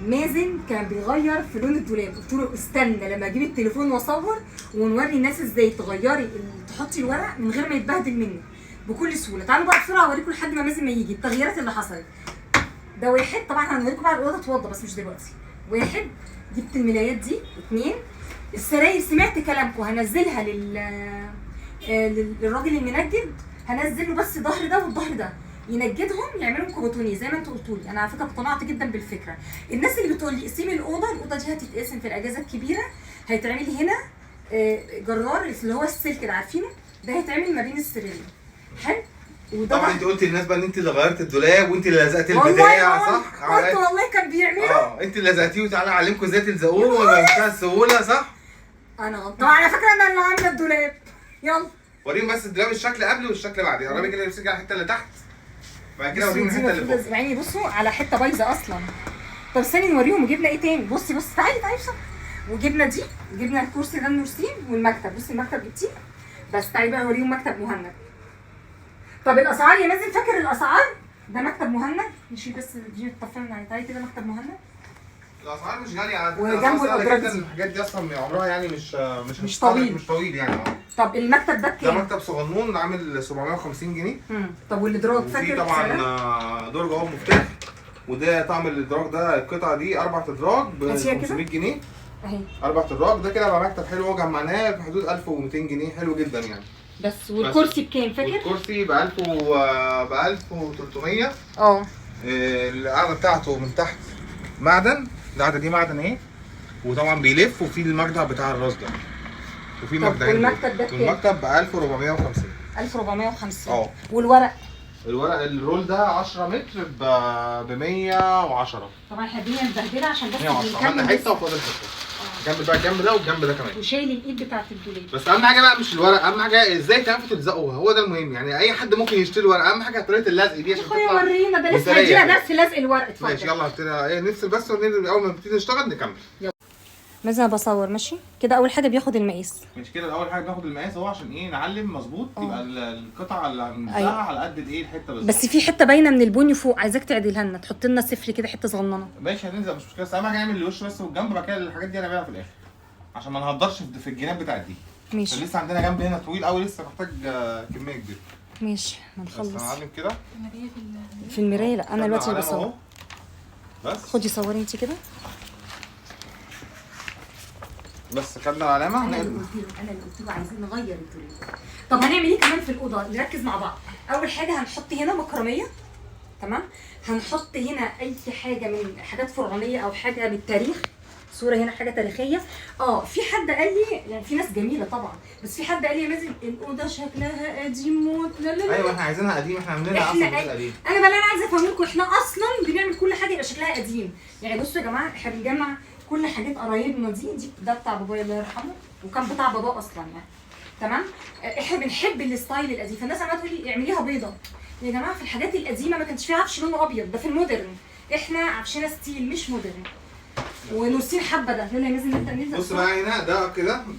مازن كان بيغير في لون الدولاب، قلت له استنى لما اجيب التليفون واصور ونوري الناس ازاي تغيري تحطي الورق من غير ما يتبهدل منك بكل سهوله. تعالوا بقى بسرعه اوريكم لحد ما مازن ما يجي التغييرات اللي حصلت. ده واحد، طبعا هنوريكم بعد الاوضه اتوضى بس مش دلوقتي. واحد، جبت الملايات دي. اتنين، السراير سمعت كلامكم هنزلها للراجل المنجد، هنزل له بس الظهر ده والظهر ده ينجدهم يعملوا كوبوتوني زي ما انتوا قلتوا لي. انا على فكره اقتنعت جدا بالفكره. الناس اللي بتقول لي قسمي الاوضه دي هتتقسم في الاجازه الكبيره، هيتعمل هنا جرار اللي هو السلك ده عارفينه، ده هيتعمل ما بين السريرين. حلو. طبعا انت قلتي للناس بقى ان انت اللي غيرت الدولاب وانت اللي لزقتي البدايه صح؟ قلت والله كان بيعملوا انت اللي لزقتيه وتعالى اعلمكم ازاي تلزقوه بمنتهى السهوله صح؟ انا غلطانه على فكره، انا اللي عامله الدولاب. يلا وريهم بس الدولاب الشكل قبل والشكل بعد، يا رامي كده يمسك على الحته اللي تحت بعد كده وريهم الحته اللي فوق. يعني بصوا على حته بايظه اصلا. طب استني نوريهم. وجبنا ايه تاني؟ بصي تعالي بسرعه. وجبنا دي، جبنا الكرسي ده النورسين والمكتب. بصي المكتب جبتيه بس. تعالي بقى اوريهم مكتب مهند. طب الاسعار يا مازن فاكر الاسعار؟ ده مكتب مهند. نشيل بس دي طفلنا. تعالي كده مكتب مهند. الاسعار مش غاليه على فكره، وجنبه الادراج دي. الحاجات دي اصلا عمرها يعني مش طويل. مش طويل يعني. طب المكتب ده بكام؟ ده مكتب صغنون عامل 750 جنيه. طب والادراج فاكر؟ طبعا درج اهو مفتاح، وده طعم الادراج ده القطعه دي 4 ادراج ب 500 جنيه اهي. 4 ادراج ده كده بقى مكتب حلو اهو، جمعناه في حدود 1200 جنيه حلو جدا يعني. بس والكرسي بكام فاكر؟ الكرسي ب 1300. القعده بتاعته من تحت معدن، القعده دي معدن اهي، وطبعا بيلف وفي المجدع بتاع الراس ده وفي المجدعين. والمكتب ده بكام؟ المكتب ب 1450. 1450. والورق الرول ده 10 متر ب 110. طبعا احنا الدنيا مبهدله عشان بس عملنا حته وفاضل حته. جنب بقى الجنب ده والجنب ده كمان. وشايل الايد بتاعت الدولاب. بس اهم حاجه بقى مش الورق، اهم حاجه ازاي تعرفوا تلزقوها، هو ده المهم. يعني اي حد ممكن يشتري ورق، اهم حاجه طريقه اللزق دي عشان تطلع. ورينا ده لسه هيجينا درس لزق الورق. اتفضل. ماشي يلا هبتدي نفصل بس اول ما نبتدي نشتغل نكمل. مثلا بصور ماشي كده. اول حاجه بياخد المقاس. مش كده اول حاجه بناخد المقاس اهو عشان ايه نعلم مظبوط يبقى القطعه اللي هنلزقها على قد الايه الحته بالظبط. بس في حته باينه من البني فوق، عايزاك تعدلها لنا، تحط لنا صفر كده حته صغننه. ماشي هنلزق مش مشكله، بس اهم حاجه نعمل الوش بس والجنب، بعد كده الحاجات دي هنعملها في الاخر عشان ما نهدرش في الجناب بتاعت دي. ماشي. لسه عندنا جنب هنا طويل قوي لسه محتاج كميه كبيره. ماشي هنخلص. بس هنعلم كده في المرايه. لا انا دلوقتي اللي بصور. بس خدي صوري انت كده. بس خدنا العلامه. انا اللي قلت له عايزين نغير الدولاب. طب هنعمل ايه كمان في الاوضه؟ نركز مع بعض. اول حاجه هنحط هنا مكرميه. تمام. هنحط هنا اي حاجه من حاجات فرعونيه او حاجه بالتاريخ. صوره هنا حاجه تاريخيه. في حد قال لي يعني في ناس جميله طبعا، بس في حد قال لي يا مازن الاوضه شكلها قديم موت. لا ايوه احنا عايزينها قديم، احنا عاملينها اصلا قديم. انا بقى عايزه افهمكم احنا اصلا بنعمل كل حاجه يبقى شكلها قديم. يعني بصوا يا جماعه احنا بنجمع كل حاجات قرايبنا دي ده بتاع بابايا الله يرحمه وكان بتاع باباه اصلا يعني. تمام. احنا بنحب الستايل القديم، فالناس عماله تقول لي اعمليها بيضه. يا جماعه في الحاجات القديمه ما كانش فيها عفش لونه ابيض، ده في المودرن. احنا عفشنا ستيل مش مودرن. ونورسين حبه ده يلا لازم نبدا نلزق. بص بقى هنا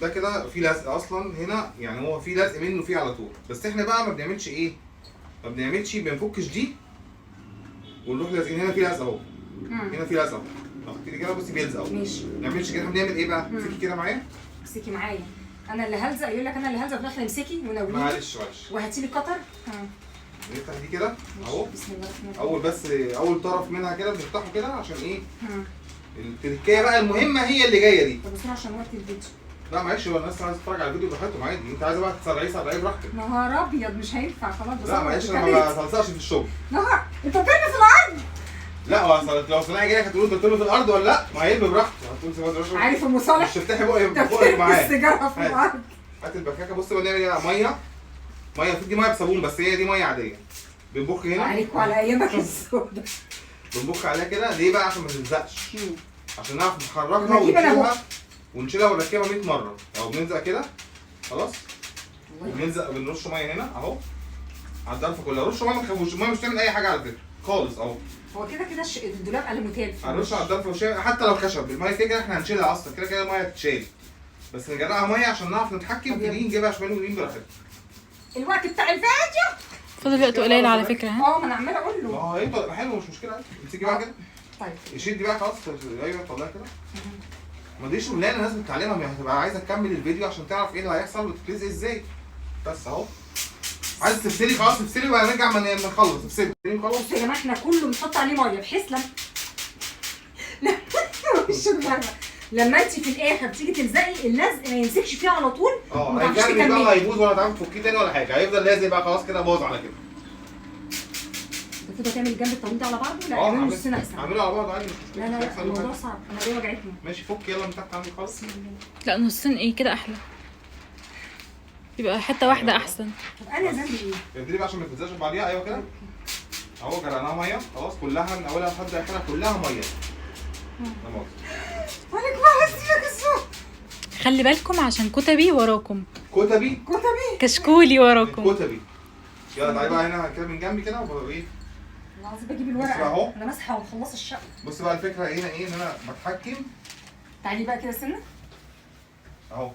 ده كده في لزق اصلا هنا، يعني هو في لزق منه فيه على طول، بس احنا بقى ما بنعملش ايه؟ ما بنفكش دي ونروح لازقين هنا في لزق اهو. هنا في لزق اهو. حطي لي كده بصي بيلزق اهو. ماشي. ما نعملش كده. احنا بنعمل ايه بقى؟ امسكي كده معايا. امسكي معايا. انا اللي هلزق. يقول لك انا اللي هلزق في الاخر. امسكي وناوليني. معلش وهاتي لي قطر. نفتح دي كده اهو. بسم الله الرحمن اول الرحيم. اول طرف منها كده بنفتحه كده عشان ايه؟ التركية بقى المهمة هي اللي جاية دي. طب بسرعة عشان وقت الفيديو. لا معلش هو الناس عايزة تتفرج على الفيديو براحتهم عادي، انت عايزة بقى تسرعيه براحتك. نهار ابيض مش هينفع خلاص. لا معلش انا ما بصلصقش في الشغل. نهار انت بترمي في الارض. لا هو لو صناعي جاي هتقول بترمي في الارض ولا لا؟ ما هيرمي براحته. هتقول عارف المصالح؟ مش تفتحي بقك معاه. السيجارة في الارض. هات البكاكة. بص بقى نعمل ايه؟ مية المفروض دي مية بصابون بس هي دي مية عادية. بنبخ هنا. عليك وعلى ايامك السوداء. بنبخ عليها كده ليه بقى؟ عشان ما تلزقش. عشان نعرف نحركها ونشيلها ونركبها 100 مره. اهو بنلزق كده خلاص. بنلزق بنرش ميه هنا اهو على الضرفه كلها. رش ميه ما تخافوش، الميه مش بتعمل اي حاجه على فكره خالص اهو. هو كده الدولاب الموتيل. هنرش على الضرفه وشيء حتى لو خشب الميه كده احنا هنشيلها اصلا كده الميه هتتشال، بس نجرقها ميه عشان نعرف نتحكم في دي نجيبها شمال ويمين براحتنا. الوقت بتاع الفيديو فاضل وقت قليل على فكره. ما انا عماله اقول له هيبقى حلو مش مشكله. امسكي بقى كده طيب شدي بقى خلاص. ايوه طلعي كده. ما ديش شغلانه الناس بتتعلمها، ما هتبقى عايزه تكمل الفيديو عشان تعرف ايه اللي هيحصل وتتلزق ازاي. بس اهو عايز تفصلي خلاص تفصلي وبعد نرجع ما نخلص. تفصلي خلاص. بصوا يا جماعه احنا كله بنحط عليه ميه بحيث لما انت في الاخر تيجي تلزقي اللزق ما يمسكش فيه على طول. هيجري بقى هيبوظ ولا هتعرفي تفكيه تاني ولا حاجه، هيفضل لازق بقى خلاص كده باظ على كده. المفروض تعمل الجنب الطويل ده على بعضه؟ لا اعمله نصين احسن. اعمله على بعض عادي مش مشكله. لا الموضوع صعب، انا ايدي وجعتني. ماشي فك يلا من تحت عندك خالص. لا نصين ايه كده احلى، يبقى حته واحده احسن. طب انا ذنبي ايه؟ ادري بقى عشان ما تلزقش بعديها. ايوه كده اهو جريناها ميه خلاص كلها من اولها لحد اخرها كلها ميه. تمام. مالك بقى هسيبك الصوت. خلي بالكم عشان كتبي وراكم. كتبي كشكولي وراكم. كتبي. يلا تعالي بقى هنا كده من جنبي كده وايه. انا عايزه بجيب الورقه انا ماسحه ومخلصه الشقه. بص بقى الفكره هنا ايه ان انا بتحكم. تعالي بقى كده سنه اهو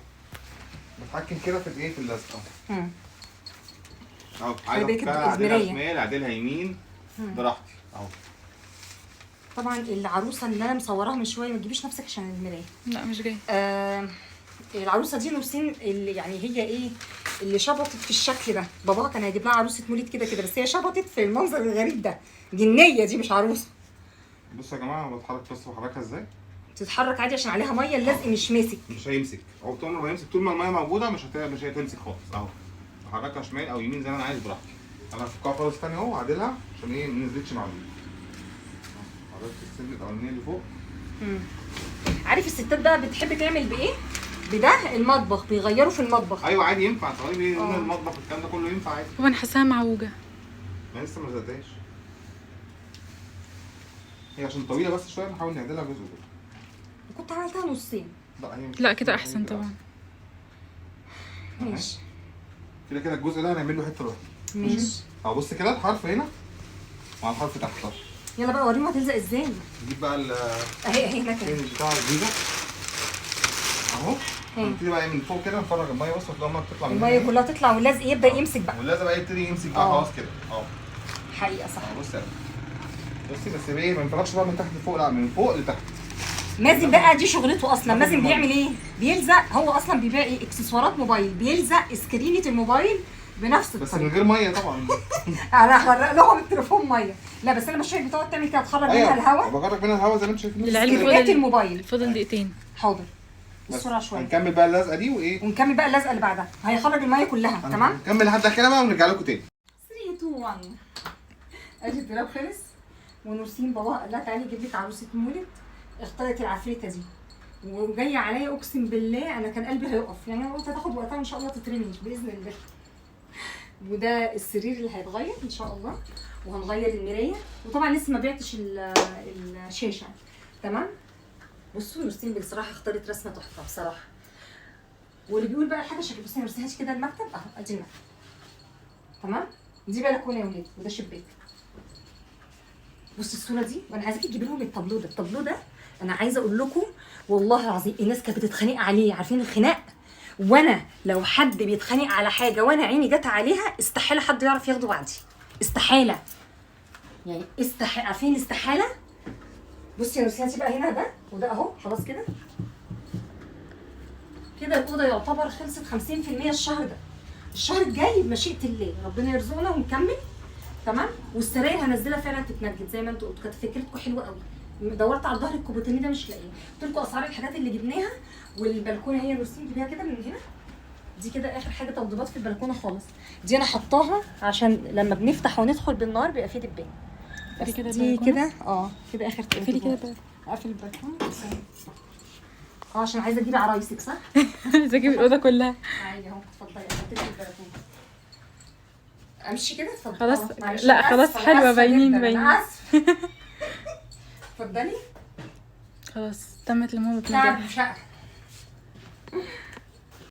بتحكم كده في الايه في اللزقه اهو. عايزه اعدلها شمال اعدلها يمين براحتي اهو. طبعا العروسه اللي انا مصوراها من شويه ما تجيبيش نفسك عشان المرايه. لا مش جاي. العروسه دي نورسين اللي يعني هي ايه اللي شبطت في الشكل ده. باباها كان هيجيب لها عروسه مولد كده بس هي شبطت في المنظر الغريب ده. جنيه دي مش عروسه. بصوا يا جماعه انا بتحرك. بصوا بحركها ازاي. تتحرك عادي عشان عليها ميه. اللزق مش ماسك. مش هيمسك. هو طول ما يمسك طول ما الميه موجوده مش هتمسك خالص اهو. بحركها شمال او يمين زي ما انا عايز براحتي. انا هفكها خالص تاني اهو واعدلها عشان ايه ما نزلتش مع دي. عرفت السن الاولانيه اللي فوق. عارف الستات بقى بتحب تعمل بايه؟ بده المطبخ بيغيروا في المطبخ. ايوه عادي ينفع. طيب ايه المطبخ والكلام ده كله ينفع عادي. هو انا حاساها معوجه. ما لسه ما زادتهاش. هي عشان طويله بس شويه نحاول نعدلها جزء كده. كنت عملتها نصين. لا كده احسن طبعا. ماشي كده الجزء ده هنعمل له حته لوحده. ماشي. اهو بص كده الحرف هنا مع الحرف تحت. يلا بقى وريهم هتلزق ازاي. نجيب بقى اهي هنا كده بتاع الفيزا اهو. نبتدي بقى من فوق كده نفرغ الميه. بص الميه بتطلع من الميه كلها تطلع واللزق يبدا يمسك بقى. واللزق بقى يبتدي يمسك بقى خلاص كده اهو. حقيقه صح. بصي بس ايه ما ينفعش بقى من تحت لفوق، لا من فوق لتحت. مازن بقى دي شغلته اصلا. مازن بيعمل ايه؟ بيلزق. هو اصلا بيبيع ايه؟ اكسسوارات موبايل. بيلزق سكرينه الموبايل بنفس الطريقه بس من غير ميه طبعا. انا هغرق لهم التليفون ميه. لا بس انا مش شايف بتقعد تعمل كده تخرج منها الهواء. بخرج منها الهواء زي ما انت شايفين. سكرينات الموبايل. فاضل دقيقتين. حاضر بسرعه شويه. هنكمل بقى اللزقه دي وايه ونكمل بقى اللزقه اللي بعدها. هيخرج الميه كلها. تمام نكمل لحد كده بقى ونرجع لكم تاني. 3 2 1. ادي الدولاب خلص. ونورسين باباها قال لها تعالي اجيب لك عروسه مولد. اختارت العفريته دي وجايه عليا اقسم بالله انا كان قلبي هيقف. يعني انا قلت هتاخد وقتها ان شاء الله تترمي باذن الله. وده السرير اللي هيتغير ان شاء الله. وهنغير المرايه. وطبعا لسه ما بعتش الشاشه. تمام. بصوا نورسين بصراحه اختارت رسمه تحفه بصراحه. واللي بيقول بقى الحاجه شكل. بصي نورسين هاتي كده المكتب اهو. ادي المكتب. تمام. دي بلكونه يا ولاد وده شباك. بصي الصوره دي وانا عايزاكي تجيبي لهم التابلو ده. التابلو ده انا عايزه اقول لكم والله العظيم الناس كانت بتتخانق عليه. عارفين الخناق؟ وانا لو حد بيتخانق على حاجه وانا عيني جت عليها استحاله حد يعرف ياخده بعدي. استحاله يعني عارفين استحاله. بصي يا نورسين بقى هنا ده وده اهو خلاص كده. كده الاوضه يعتبر خلصت 50% الشهر ده. الشهر الجاي بمشيئه الله ربنا يرزقنا ونكمل. تمام. والسراير هنزلها فعلا تتنجد زي ما انتوا قلتوا. كانت فكرتكم حلوه قوي. دورت على الظهر الكوبوتيني ده مش لاقيه. قلت لكم اسعار الحاجات اللي جبناها. والبلكونه هي نورسين جيبيها كده من هنا. دي كده اخر حاجه توضيبات في البلكونه خالص. دي انا حطاها عشان لما بنفتح وندخل بالنهار بيبقى فيه دبان. دي كده كده اخر اقفلي كده بقى. اقفل البلكونه عشان عايزه اجيب عرايسك صح؟ عايزه اجيب الاوضه كلها. عادي اهو اتفضلي احطي في البلكونه. امشي كده اتفضلي. خلاص لا خلاص حلوه باينين. اتفضلي. خلاص تمت لماما تعب شقه.